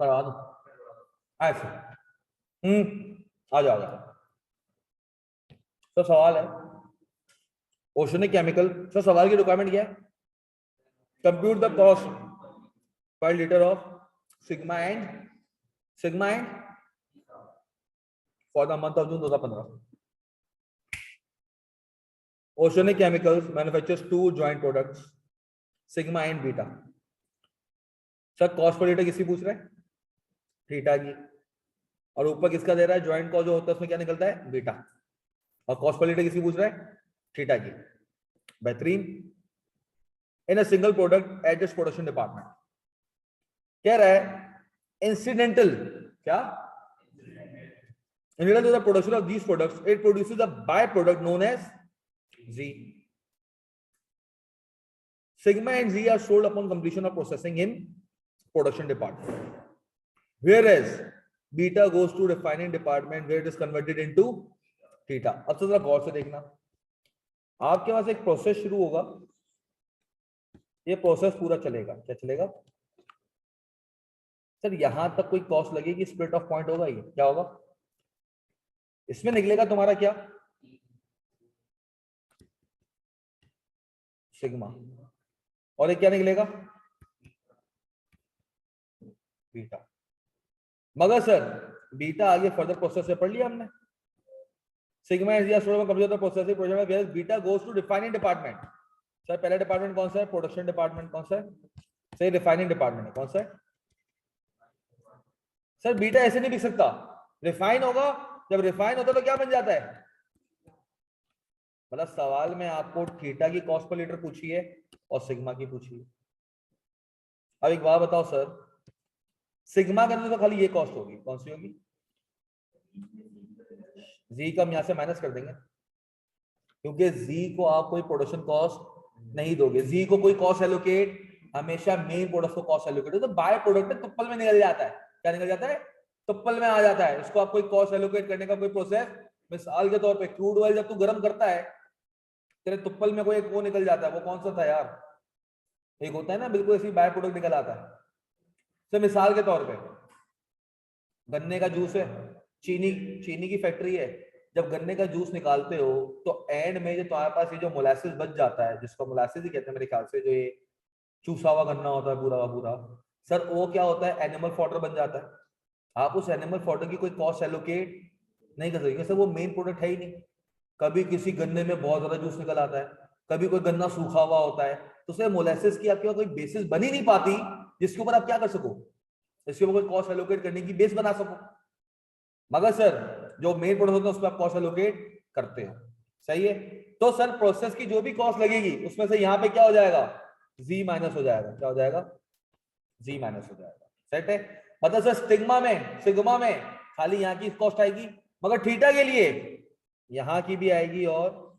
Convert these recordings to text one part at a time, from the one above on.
करवा दो ऐसे। आ जाओ आ जाओ। तो सवाल है ओशनिक केमिकल। तो सवाल की रिक्वायरमेंट क्या है? Compute the cost per litre of sigma and for the month of June 2015। Oceanic Chemicals manufactures two joint products, sigma and beta. Sir cost per litre किसकी पूछ रहे हैं? थीटा की। और ऊपर किसका दे रहा है? जॉइंट कॉस्ट जो होता है उसमें क्या निकलता है? बीटा। और कॉस्ट पर लीटर किसकी पूछ रहा है? थीटा की। बेहतरीन। In a single product adjust production department. कह रहा है इंसिडेंटल क्या? Incidental to the production of these products, it produces a byproduct known as Z. Sigma and Z are sold upon completion of processing in production department, whereas beta goes to refining department where it is converted into theta. अब तो जरा गौर से देखना, आपके पास एक process शुरू होगा, ये प्रोसेस पूरा चलेगा। क्या चलेगा सर? यहां तक कोई कॉस्ट लगेगी, स्प्लिट ऑफ पॉइंट होगा, ये क्या होगा? इसमें निकलेगा तुम्हारा क्या? सिग्मा। और ये क्या निकलेगा? बीटा। मगर सर बीटा आगे फर्दर प्रोसेस से पढ़ लिया हमने। Sigma is the computer processing project में beta goes to refining department. Sir पहला डिपार्टमेंट कौन सा है? Production department. कौन सा है? सही, रिफाइनिंग डिपार्टमेंट है। कौन सा है? सर बीटा ऐसे नहीं लिख सकता, रिफाइन होगा। जब रिफाइन होता है तो क्या बन जाता है? मतलब सवाल में आपको थीटा की कॉस्ट पर लीटर पूछी है और सिग्मा की पूछी है। अब एक बात बताओ सर, सिग्मा के अंदर तो खाली ये कॉस्ट होगी, कौन सी होगी? जी का हम यहां से माइनस कर देंगे, क्योंकि जी को आप कोई प्रोडक्शन कॉस्ट नहीं दोगे। जी को कोई कॉस्ट एलोकेट हमेशा मेन प्रोडक्ट को कॉस्ट एलोकेट, तो बाय प्रोडक्ट में तुप्पल में निकल जाता है। क्या निकल जाता है? तुप्पल में आ जाता है। इसको आप कोई कॉस्ट एलोकेट करने का कोई प्रोसेस, मिसाल के तौर पे क्रूड ऑयल जब तू गर्म करता है, तेरे तुप्पल में कोई एक वो निकल जाता है, वो कौन सा था यार? एक होता है ना बिल्कुल ऐसी बाय प्रोडक्ट निकल आता है। तो मिसाल के तौर पे गन्ने का जूस है, चीनी की फैक्ट्री है। जब गन्ने का जूस निकालते हो तो एंड में जो तुम्हारे पास ये जो मोलासिस बच जाता है, जिसको मोलासिस ही कहते हैं मेरे ख्याल से, जो ये चूसा हुआ गन्ना होता है पूरा पूरा, सर वो क्या होता है? एनिमल फॉडर बन जाता है। आप उस एनिमल फॉडर की कोई कॉस्ट एलोकेट नहीं कर सकते सर, वो मेन प्रोडक्ट है ही नहीं। कभी किसी गन्ने में बहुत ज्यादा जूस निकल आता है, कभी कोई गन्ना सूखा हुआ होता है, तो सर मोलासिस की आपके कोई बेसिस बन ही नहीं पाती जिसके ऊपर आप क्या कर सको, इसके ऊपर कोई कॉस्ट एलोकेट करने की बेस बना सको। मगर सर जो मेन प्रोडक्ट होता है उस पर आप कॉस्ट एलोकेट करते हो। सही है। तो सर प्रोसेस की जो भी कॉस्ट लगेगी उसमें से यहाँ पे क्या हो जाएगा? जी माइनस हो जाएगा। क्या हो जाएगा? जी माइनस हो जाएगा। सेट है। मतलब सर सिग्मा में खाली यहाँ की कॉस्ट आएगी, मगर थीटा के लिए यहाँ की भी आएगी और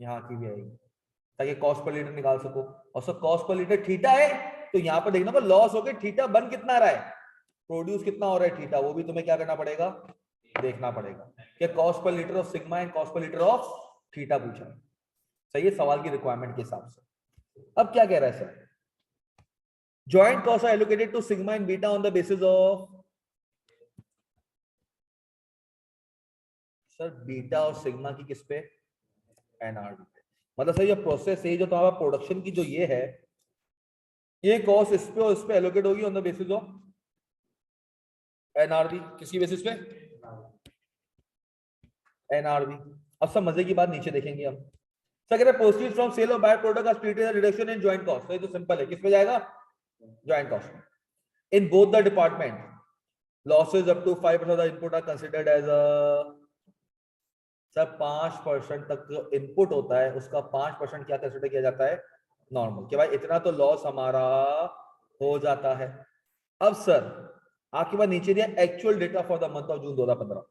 यहाँ की भी आएगी, ताकि कॉस्ट पर लीटर निकाल सको। और sir cost per litre theta है, तो यहाँ पर देखना लॉस हो गया, थीटा बन कितना रहा है, प्रोड्यूस कितना हो रहा है थीटा, वो भी तुम्हें क्या करना पड़ेगा? देखना पड़ेगा कि cost per litre of sigma and cost per litre of theta पूछा है। सही है, सवाल की रिक्वायरमेंट के हिसाब से। अब क्या कह रहा है sir? Joint cost are allocated to sigma and beta on the basis of, sir beta और सिग्मा की किस पे? एनआरडी पे। मतलब सर ये प्रोसेस है, जो तुम्हारा प्रोडक्शन की जो ये है, ये कॉस्ट इस पे और इस पे एलोकेट होगी on the basis of NRB. किसकी बेसिस पे? एनआरबी। अब सब मजे की बात नीचे देखेंगे हम। Sir proceeds from sale of by product are split in reduction in joint cost. तो सिंपल है, किस पे जाएगा? Joint cost. In both the department losses up to 5% of the input are considered as a, sir 5% तक जो input होता है उसका 5% क्या कंसीडर किया जाता है? नॉर्मल। कि भाई इतना तो लॉस हमारा हो जाता है। अब सर आपके पास नीचे दिया actual data for the month of June 2015।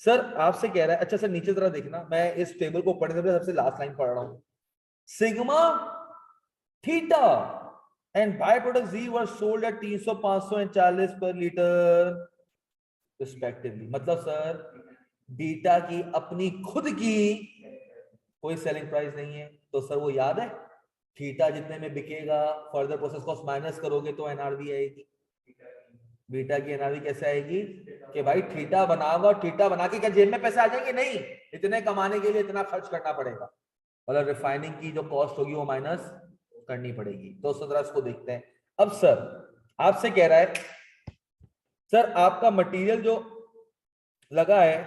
Sir आपसे कह रहा है, अच्छा सर नीचे जरा देखना, मैं इस टेबल को पढ़ने से सबसे लास्ट लाइन पढ़ रहा हूं। Sigma theta and by product G were sold at 300 540 per litre respectively. मतलब सर बीटा की अपनी खुद की कोई सेलिंग प्राइस नहीं है, तो सर वो याद है थीटा जितने में बिकेगा फर्दर प्रोसेस कॉस्ट माइनस करोगे तो एनआरवी आएगी। बीटा की एनआरवी कैसे आएगी कि भाई थीटा बनाओगा, थीटा बना के क्या जेब में पैसे आ जाएंगे? नहीं, इतने कमाने के लिए इतना खर्च करना पड़ेगा, मतलब रिफाइनिंग की जो कॉस्ट होगी वो माइनस करनी पड़ेगी। तो सर इसको देखते हैं। अब सर आपसे कह रहा है सर आपका मटेरियल जो लगा है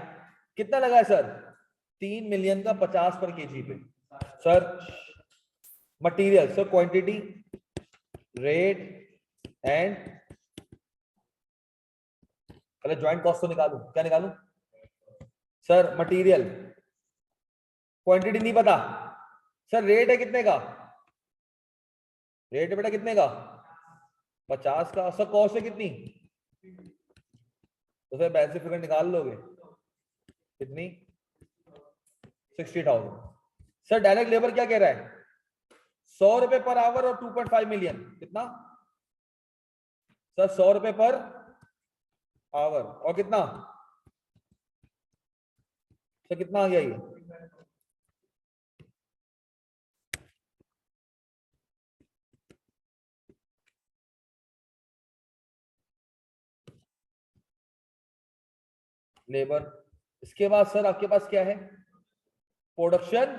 कितना लगा है सर? 3 मिलियन का 50 पर केजी पे। Sir material, sir quantity, rate and पहले ज्वाइंट कॉस्ट तो निकालूं, क्या निकालूं सर? मटेरियल, क्वांटिटी नहीं पता सर, रेट है कितने का? रेट है बेटा कितने का? 50 का। सर कॉस्ट है कितनी? तो सर बैलेंस फिगर निकाल लोगे कितनी? 60,000। सर डायरेक्ट लेबर क्या कह रहा है? 100 रुपए पर आवर और 2.5 मिलियन। कितना सर? 100 रुपए पर आवर और कितना सर? कितना आ गया ये? लेबर। इसके बाद सर आपके पास क्या है? प्रोडक्शन,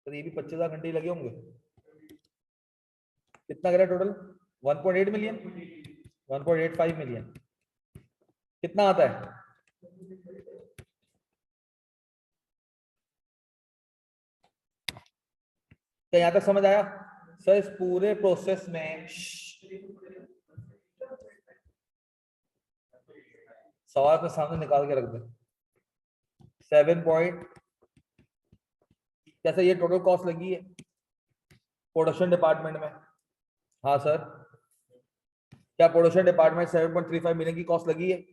तो ये भी 25,000 घंटे लगे होंगे। कितना करा टोटल? 1.8 million, 1.85 million. कितना आता है? क्या यहां तक समझ आया? सर इस पूरे प्रोसेस में सवाल अपने सामने निकाल के रख दे। 7 पॉइंट, कैसे ये टोटल कॉस्ट लगी है प्रोडक्शन डिपार्टमेंट में? हाँ सर, क्या प्रोडक्शन डिपार्टमेंट 7.35 मिलियन की कॉस्ट लगी है?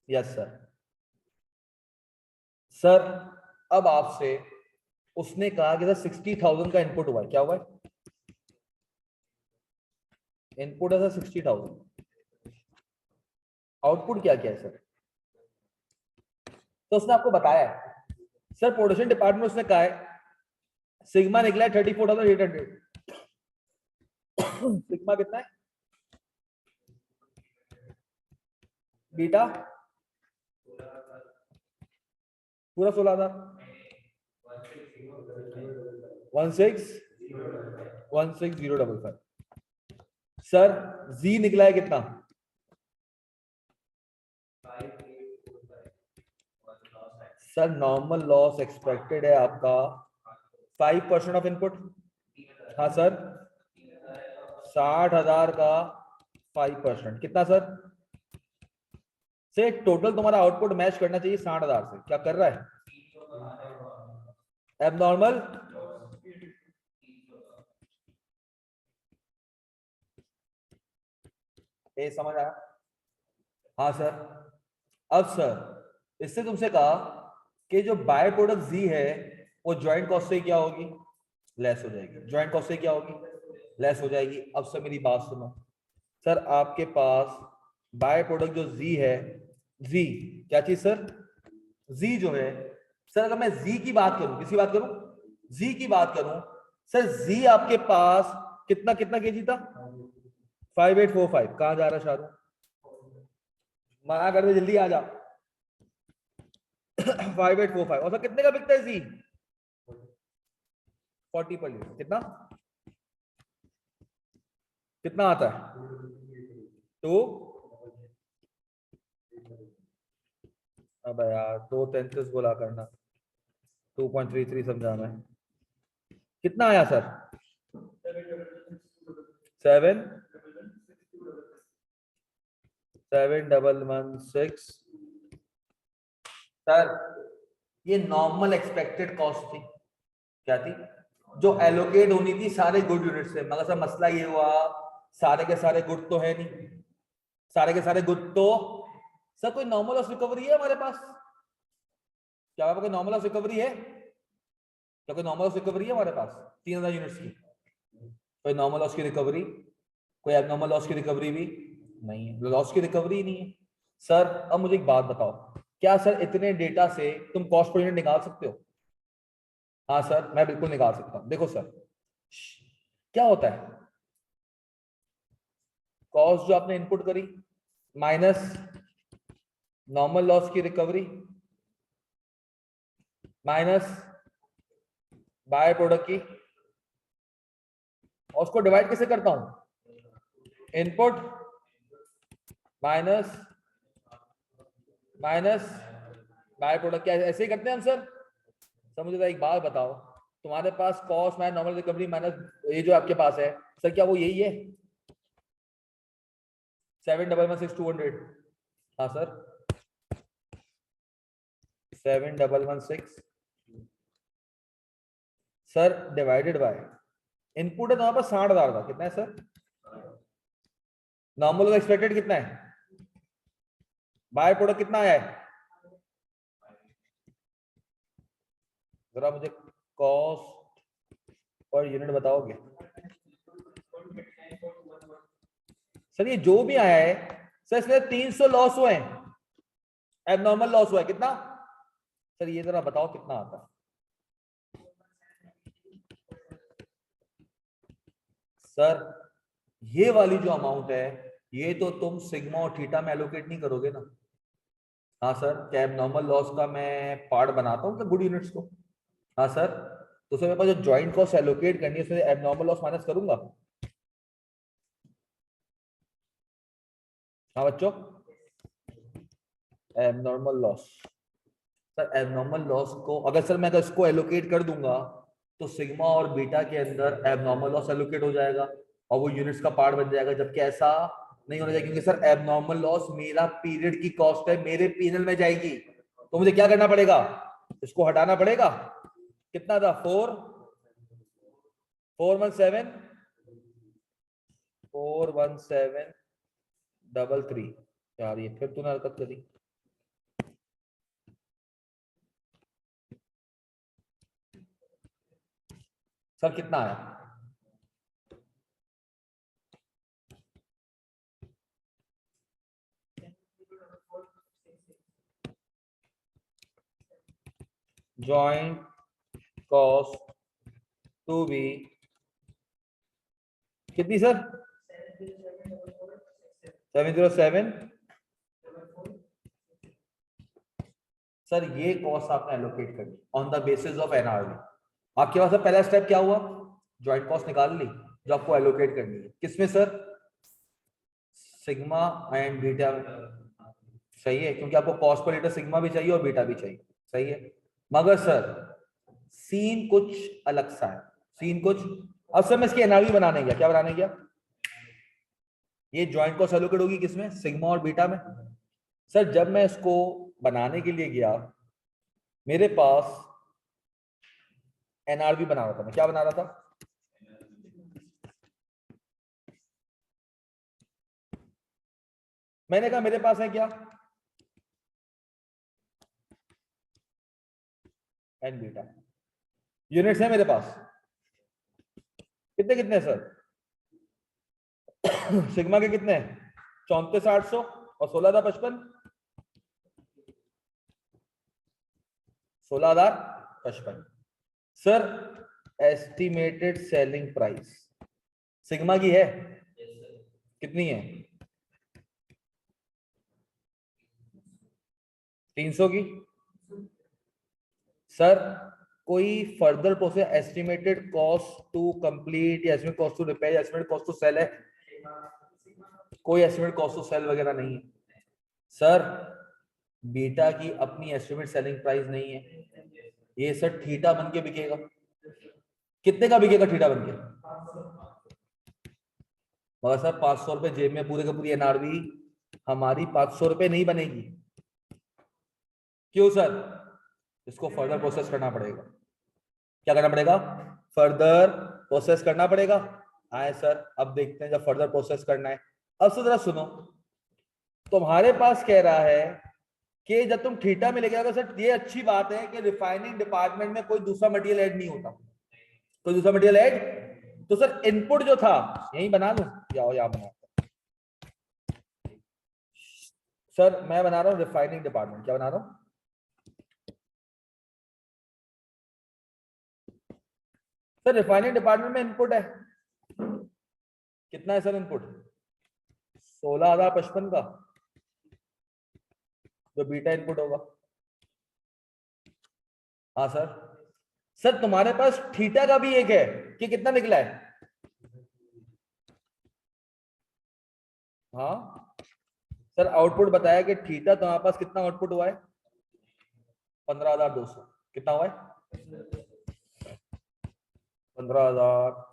Yes sir. सर अब आपसे उसने कहा कि सर 60,000 का इनपुट हुआ है। क्या हुआ है? इनपुट है सर 60,000। आउटपुट क्या क्या है सर? तो उसने आपको बताया है सर, प्रोडक्शन डिपार्टमेंट उसने कहा है सिग्मा निकला है 34,800। सिग्मा कितना है? बीटा पूरा 16,000। 16055। सर जी निकला है कितना? सर नॉर्मल लॉस एक्सपेक्टेड है आपका 5% ऑफ इनपुट। हाँ सर, 60,000 का 5%, कितना सर? से टोटल तुम्हारा आउटपुट मैच करना चाहिए 60,000 से। क्या कर रहा है? एबनॉर्मल। ये समझ आया? हाँ सर। अब सर इससे तुमसे कहा कि जो बाय प्रोडक्ट जी है वो ज्वाइंट कॉस्ट से क्या होगी? लेस हो जाएगी। ज्वाइंट कॉस्ट से क्या होगी? लेस हो जाएगी। अब सर मेरी बात सुनो, सर आपके पास बाय प्रोडक्ट जो जी है, जी क्या चीज सर? जी जो है सर, अगर मैं जी की बात करूं, किसकी बात करूं? जी की बात करूं सर, जी आपके पास कितना कितना केजी था? 5845। कहां जा रहा शाहरुख? मना कर दे, जल्दी आ जा। 5845। और सर कितने का बिकता है जी? 40 पर लीटर। कितना कितना आता है? तो अब यार 233 बोला करना, 2.33 समझाना है। कितना आया सर? 77116। सर ये नॉर्मल एक्सपेक्टेड कॉस्ट थी। क्या थी? जो एलोकेट होनी थी सारे गुड यूनिट से। मगर सर मसला ये हुआ सारे के सारे गुड तो है नहीं, सारे के सारे गुड तो सर कोई नॉर्मल लॉस रिकवरी है हमारे पास? क्या कोई नॉर्मल लॉस रिकवरी है? क्या कोई नॉर्मल लॉस रिकवरी है हमारे पास 3,000 यूनिट्स की? कोई नॉर्मल लॉस की रिकवरी कोई एबनॉर्मल लॉस की रिकवरी भी नहीं है, लॉस की रिकवरी नहीं है। सर अब मुझे एक बात बताओ, क्या सर इतने डेटा से तुम कॉस्ट पर यूनिट निकाल सकते हो? हाँ सर मैं बिल्कुल निकाल सकता हूं। देखो सर क्या होता है, कॉस्ट जो आपने इनपुट करी माइनस नॉर्मल लॉस की रिकवरी माइनस बाय प्रोडक्ट की, और उसको डिवाइड कैसे करता हूं? Input minus by product. क्या ऐसे ही करते हैं हम सर? सर मुझे तो एक बात बताओ, तुम्हारे पास cost minus normal recovery minus ये जो आपके पास है सर, क्या वो यही है 7,116,200? हाँ sir 7,116 sir divided by input है तुम्हारे पास 60,000 का, कितना है सर? नॉर्मल का एक्सपेक्टेड कितना है? बाय प्रोडक्ट कितना आया है? जरा मुझे कॉस्ट पर यूनिट बताओगे सर? ये जो भी आया है सर इसमें 300 लॉस हुए हैं, एबनॉर्मल लॉस हुआ है कितना सर? ये जरा बताओ कितना आता है सर? ये वाली जो अमाउंट है ये तो तुम सिग्मा और थीटा में एलोकेट नहीं करोगे ना? हाँ सर क्या एबनॉर्मल लॉस का मैं पार्ट बनाता हूँ गुड यूनिट्स को? हाँ सर तो सर मेरे पास जो ज्वाइंट कॉस्ट एलोकेट करनी है उसमें एबनॉर्मल लॉस माइनस करूंगा। हाँ बच्चों abnormal loss, sir abnormal loss को अगर सर मैं इसको एलोकेट कर दूंगा तो सिग्मा और बीटा के अंदर एबनॉर्मल लॉस एलोकेट हो जाएगा और वो यूनिट्स का पार्ट बन जाएगा, जबकि ऐसा नहीं होना चाहिए क्योंकि सर एबनॉर्मल लॉस मेरा पीरियड की कॉस्ट है, मेरे पीएनएल में जाएगी। तो मुझे क्या करना पड़ेगा? इसको हटाना पड़ेगा। कितना था? 417 यार ये फिर तूने हरकत करी। सर कितना आया? जॉइंट कॉस्ट टू बी कितनी सर? 707। सर ये कॉस्ट आपने एलोकेट करनी on the basis of NRV. आपके पास पहला स्टेप क्या हुआ? जॉइंट कॉस्ट निकाल ली जो आपको एलोकेट करनी है किसमें सर? Sigma and beta. सही है क्योंकि आपको कॉस्ट पर लीटर सिग्मा भी चाहिए और बीटा भी चाहिए। सही है मगर सर सीन कुछ अलग सा है, सीन कुछ। अब सर मैं इसकी एनआरवी बनाने गया, क्या बनाने गया? ये जॉइंट कॉस्ट एलोकेट होगी किसमें? सिग्मा और बीटा में। सर जब मैं इसको बनाने के लिए गया मेरे पास एनआरवी बना रहा था, मैं क्या बना रहा था? मैंने कहा मेरे पास है क्या? एन बीटा यूनिट्स है मेरे पास। कितने कितने सर? सिग्मा के कितने? 34,800 और 16,055। 16,055 sir estimated selling price sigma की है कितनी है? 300 की। सर कोई further process estimated cost to complete या एस्टिमेटेड कॉस्ट टू रिपेयर या एस्टिमेटेड कॉस्ट टू सेल है? कोई एस्टिमेटेड कॉस्ट टू सेल वगैरह नहीं है। सर बीटा की अपनी एस्टिमेट सेलिंग प्राइस नहीं है, ये सर थीटा बन के बिकेगा। कितने का बिकेगा थीटा बन के? मगर सर 500 रुपए जेब में पूरे का पूरी एनआरवी हमारी 500 रुपए नहीं बनेगी। क्यों सर? इसको फर्दर प्रोसेस करना पड़ेगा। क्या करना पड़ेगा? फर्दर प्रोसेस करना पड़ेगा। आए सर अब देखते हैं जब फर्दर प्रोसेस करना है। अब से जरा सुनो, तुम्हारे पास कह रहा है कि जब तुम थीटा में लेके आओगे सर, ये अच्छी बात है कि रिफाइनिंग डिपार्टमेंट में कोई दूसरा मटेरियल ऐड नहीं होता, कोई दूसरा मटेरियल ऐड। तो सर इनपुट जो था यही बना लूं, आओ यहाँ बना। सर मैं बना रहा हूँ रिफाइनिंग डिपार्टमेंट। क्या बना रहा हूँ? सर रिफाइनिंग डिपार्टमेंट में इनपुट है कितना है सर? इनपुट 16,055 का, जो बीटा इनपुट होगा। हाँ सर। सर तुम्हारे पास थीटा का भी एक है कि कितना निकला है? हाँ सर आउटपुट बताया कि थीटा तुम्हारे पास कितना आउटपुट हुआ है? 15,200। कितना हुआ है? 15,000।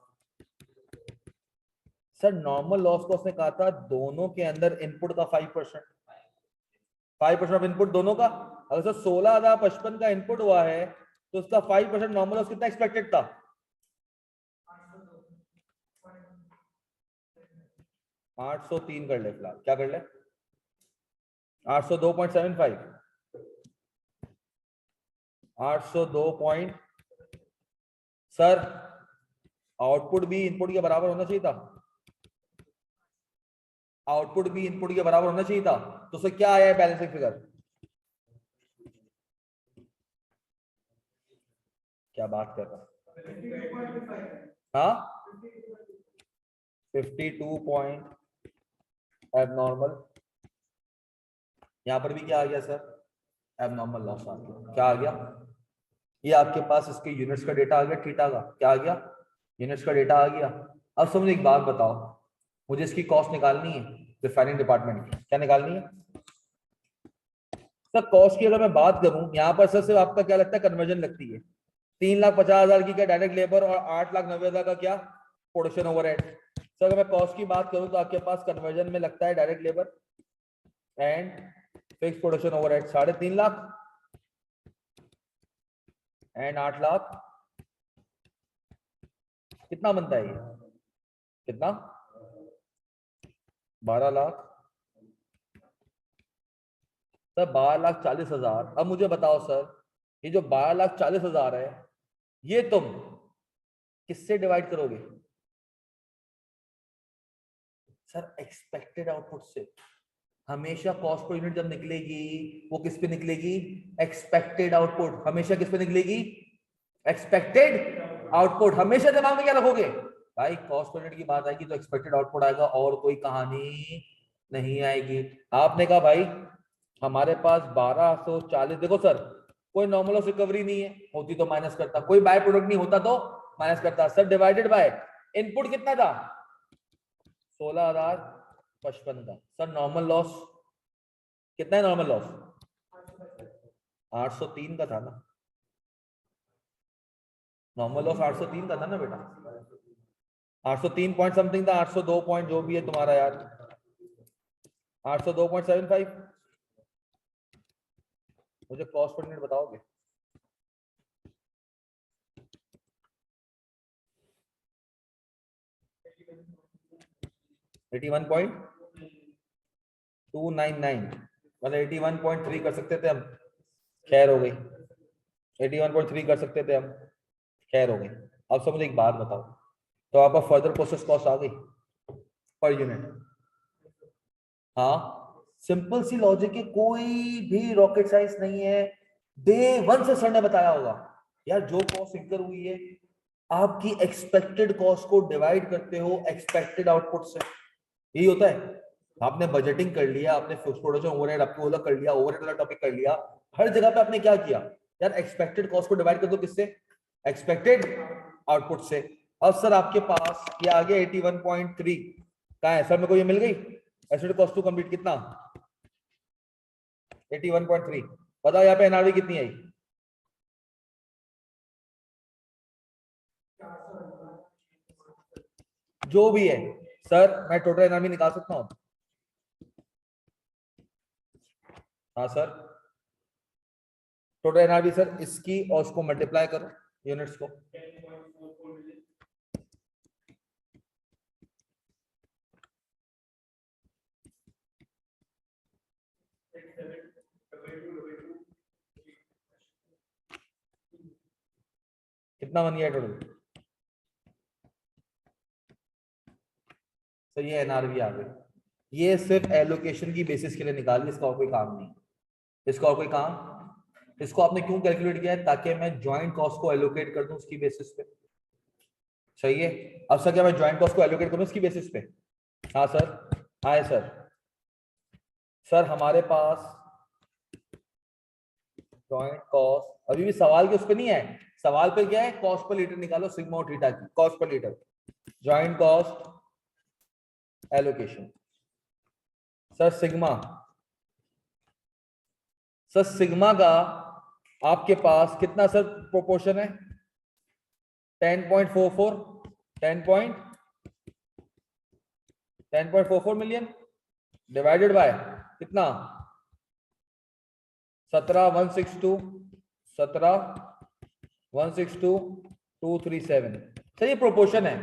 सर नॉर्मल लॉस को उसने कहा था दोनों के अंदर इनपुट का 5%, 5% ऑफ इनपुट दोनों का। अगर सर 16,055 का इनपुट हुआ है तो उसका 5% नॉर्मल लॉस कितना एक्सपेक्टेड था? 803 कर ले फिलहाल। क्या कर ले? 802.75, 802 पॉइंट। सर आउटपुट भी इनपुट के बराबर होना चाहिए था। आउटपुट भी इनपुट के बराबर होना चाहिए था। तो सर क्या आया है बैलेंसिंग फिगर? क्या बात कर रहा है? हाँ 52 पॉइंट एबनॉर्मल। यहां पर भी क्या आ गया सर? एबनॉर्मल लॉस आ गया। क्या आ गया? ये आपके पास इसके यूनिट्स का डेटा आ गया। थीटा का क्या आ गया? यूनिट्स का डेटा आ गया। अब समझ एक बात बताओ, मुझे इसकी कॉस्ट निकालनी है रिफाइनिंग डिपार्टमेंट की। क्या निकालनी है सर? कॉस्ट की अगर मैं बात करूं यहाँ पर सर सिर्फ आपका क्या लगता है? कन्वर्जन लगती है। 3,50,000 की क्या डायरेक्ट लेबर और 8,90,000 का क्या प्रोडक्शन ओवरहेड। सर अगर मैं कॉस्ट की बात करूं तो आपके पास कन्वर्जन में लगता है direct labour and fix production overhead 3.5 lakh and 8 lakh. कितना बनता है ये? कितना? 12 लाख। सर 12,40,000। अब मुझे बताओ सर, ये जो 12,40,000 है ये तुम किससे डिवाइड करोगे? सर एक्सपेक्टेड आउटपुट से। हमेशा कॉस्ट पर यूनिट जब निकलेगी वो किस पे निकलेगी? Expected output. हमेशा किस पे निकलेगी? Expected output. हमेशा दिमाग में क्या रखोगे भाई? कॉस्ट पर यूनिट की बात आएगी तो एक्सपेक्टेड आउटपुट आएगा और कोई कहानी नहीं आएगी। आपने कहा भाई हमारे पास 1240। देखो सर कोई नॉर्मल ऑफ रिकवरी नहीं है, होती तो माइनस करता। कोई बाय प्रोडक्ट नहीं होता तो माइनस करता। सर डिवाइडेड बाय इनपुट कितना था? 16,055 का। सर नॉर्मल लॉस कितना है? नॉर्मल लॉस 803 का था ना। नॉर्मल लॉस 803 का था ना बेटा। 803 पॉइंट समथिंग था। 802 पॉइंट जो भी है तुम्हारा यार, 802.75। मुझे कॉस्ट पर यूनिट बताओगे? एटी 1.299 मतलब 81.3 कर सकते थे हम। खैर हो गई। 81.3 कर सकते थे हम। खैर हो गई। अब सब मुझे एक बात बताओ, तो आपका फर्दर प्रोसेस कॉस्ट आ गई पर यूनिट। हाँ सिंपल सी लॉजिक है, कोई भी रॉकेट साइंस नहीं है। डे वन से सर ने बताया होगा यार जो कॉस्ट इंकर हुई है आपकी एक्सपेक्टेड कॉस्ट को डिवाइड करते हो एक्सपेक्टेड आउटपुट से। यही होता है। आपने बजटिंग कर लिया, आपने फिक्स प्रोडक्शन ओवरहेड आपको वाला कर लिया, ओवरहेड वाला टॉपिक कर लिया। हर जगह पे आपने क्या किया यार? एक्सपेक्टेड कॉस्ट को डिवाइड कर दो किससे? एक्सपेक्टेड आउटपुट से। अब सर आपके पास ये आ गया 81.3। कहाँ है सर? मेरे को ये मिल गई एसिड कॉस्ट टू कंप्लीट कितना? 81.3। बताओ यहाँ पे एनआरवी कितनी आई? जो भी है सर मैं टोटल एनआरवी निकाल सकता हूँ। हाँ सर टोटल एनआरवी सर इसकी और उसको मल्टीप्लाई करो यूनिट्स को। कितना बन गया टोटल? तो ये एनआरवी आ गई। ये सिर्फ एलोकेशन की बेसिस के लिए निकाली, इसका और कोई काम नहीं, इसका और कोई काम। इसको आपने क्यों कैलकुलेट किया है? ताकि मैं ज्वाइंट कॉस्ट को एलोकेट कर दूं उसकी बेसिस पे। सही है। अब सर क्या मैं ज्वाइंट कॉस्ट को एलोकेट करूं इसकी बेसिस पे? हाँ सर, आए सर। सर हमारे पास ज्वाइंट कॉस्ट अभी भी सवाल के उस पर नहीं है, सवाल पे क्या है? कॉस्ट पर लीटर निकालो सिग्मा और थीटा की, cost per litre, joint cost allocation. Sir sigma, sir sigma का आपके पास कितना सर प्रोपोर्शन है? 10.44, 10.44 मिलियन डिवाइडेड बाय कितना? 17,162, 17,162,237। सर ये प्रोपोर्शन है।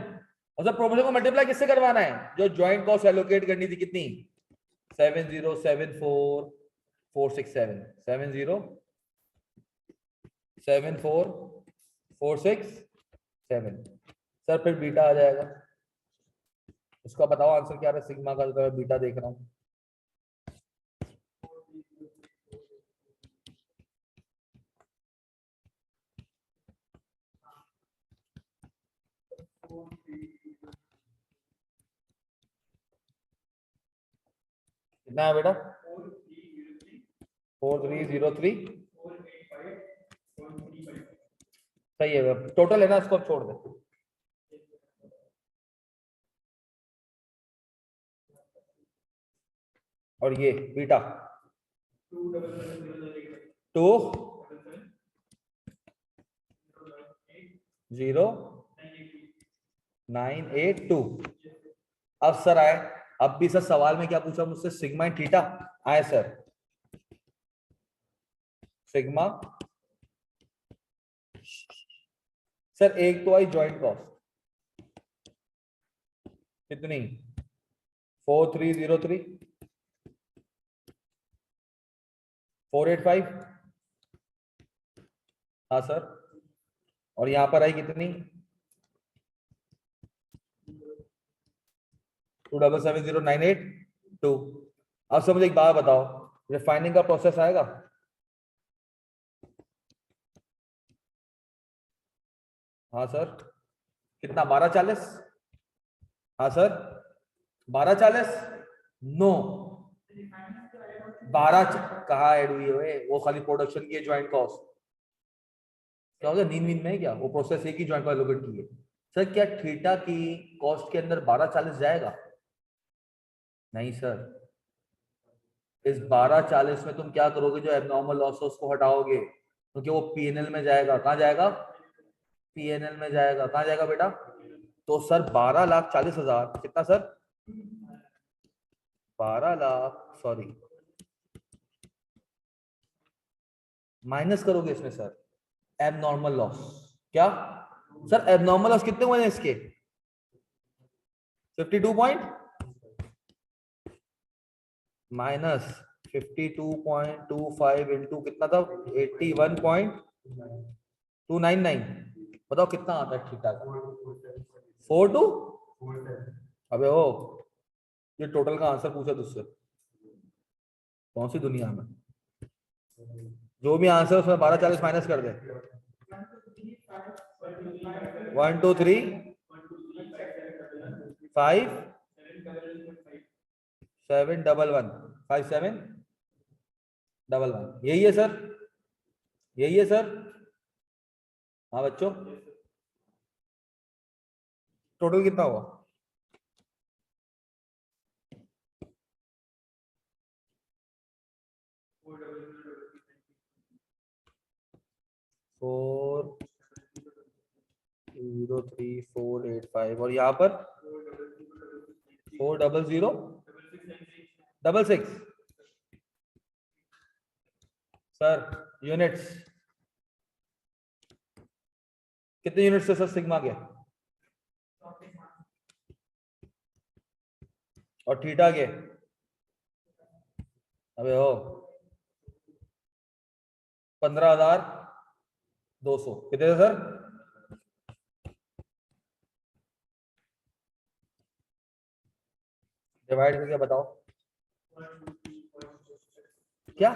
और सर प्रोपोर्शन को मल्टीप्लाई किससे करवाना है? जो ज्वाइंट कॉस्ट एलोकेट करनी थी कितनी? 7074467, 7074467। सर फिर बीटा आ जाएगा। उसका बताओ आंसर क्या है सिग्मा का, जो मैं बीटा देख रहा हूं। कितना है बेटा? 4303। सही है, टोटल है ना, इसको अब छोड़ दे। और ये बीटा 20982। अब सर आए, अब भी सर सवाल में क्या पूछा मुझसे? सिग्मा एंड थीटा आए सर। सिग्मा, सर एक तो आई ज्वाइंट कॉस्ट कितनी? 4303, 485। हाँ सर। और यहां पर आई कितनी? 2770982। अब सर मुझे एक बात बताओ, रिफाइनिंग का प्रोसेस आएगा? हाँ सर। कितना? 1240। हाँ सर, 1240। नो, 12 कहाँ ऐड हुई है? वो खाली प्रोडक्शन की ज्वाइंट कॉस्ट। क्या होगा, नींद नींद में है क्या? वो प्रोसेस एक ही ज्वाइंट कॉस्ट एलोकेट की है। सर क्या थीटा की कॉस्ट के अंदर 1240 जाएगा? नहीं सर, इस 1240 में तुम क्या करोगे? जो एबनॉर्मल लॉस है उसको हटाओगे, क्योंकि वो पीएनएल में जाएगा। कहाँ जाएगा? पीएनएल में जाएगा। कहाँ जाएगा बेटा? तो सर 12,40,000 कितना सर? 12 लाख, सॉरी, माइनस करोगे इसमें सर एबनॉर्मल लॉस। क्या सर? एबनॉर्मल लॉस कितने हुए हैं इसके? 52 पॉइंट माइनस 52.25 इंटू कितना था? 81.299। बताओ कितना आता है थीटा का? 42। अबे ओ, ये टोटल का आंसर पूछा तुझसे, कौन सी दुनिया में? जो भी आंसर उसमें 1240 माइनस कर दे। 12357115711, यही है सर, यही है सर। हाँ बच्चों, टोटल कितना हुआ? फोर 03485 और यहाँ पर 40066। सर यूनिट्स कितने यूनिट्स है सर सिग्मा के? और थीटा के? अबे हो, 15,200। कितने थे सर? डिवाइड करके बताओ क्या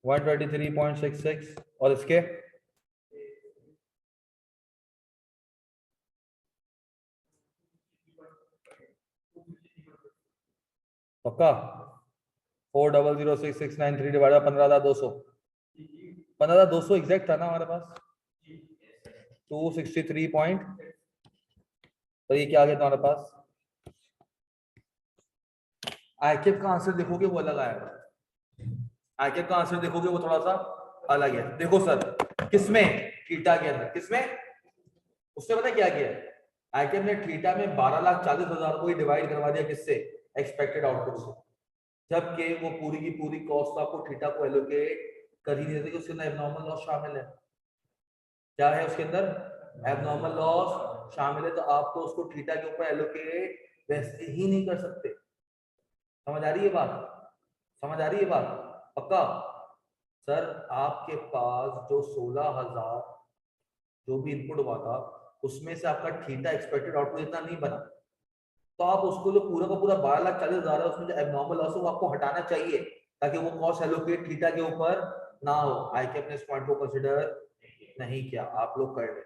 123.66 और इसके पक्का 4006693 डिवाइड 15,200 15,200 एग्जैक्ट था ना हमारे पास 263 पॉइंट। तो ये क्या आ गया तुम्हारे पास आईकेप का आंसर देखोगे वो अलग आएगा। आईकेप का आंसर देखोगे वो थोड़ा सा अलग है। देखो सर किसमें थीटा के अंदर किसमें उसने पता क्या किया आईकेप ने थीटा में 12,40,000 को ही डिवाइड करवा दिया किससे एक्सपेक्टेड आउटपुट से, जबकि वो पूरी की पूरी कॉस्ट आपको थीटा को एलोकेट कर ही नहीं देते। उसके अंदर एबनॉर्मल लॉस शामिल है। क्या है उसके अंदर एबनॉर्मल लॉस शामिल है। तो आप तो उसको थीटा के ऊपर एलोकेट वैसे ही नहीं कर सकते। समझ आ रही है बात समझ आ रही है बात पक्का। सर आपके पास जो 16,000 जो भी इनपुट हुआ था उसमें से आपका थीटा एक्सपेक्टेड आउटपुट इतना नहीं बना, तो आप उसको जो पूरा का पूरा 12,40,000 है उसमें जो एबनॉर्मल लॉस है वो आपको हटाना चाहिए ताकि वो कॉस्ट एलोकेट थीटा के ऊपर ना हो। आईके अपने इस पॉइंट को कंसिडर नहीं किया, आप लोग कर रहे।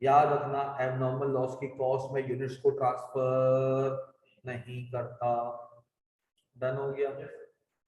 याद रखना एबनॉर्मल लॉस की कॉस्ट में यूनिट्स को ट्रांसफर नहीं करता। डन हो गया।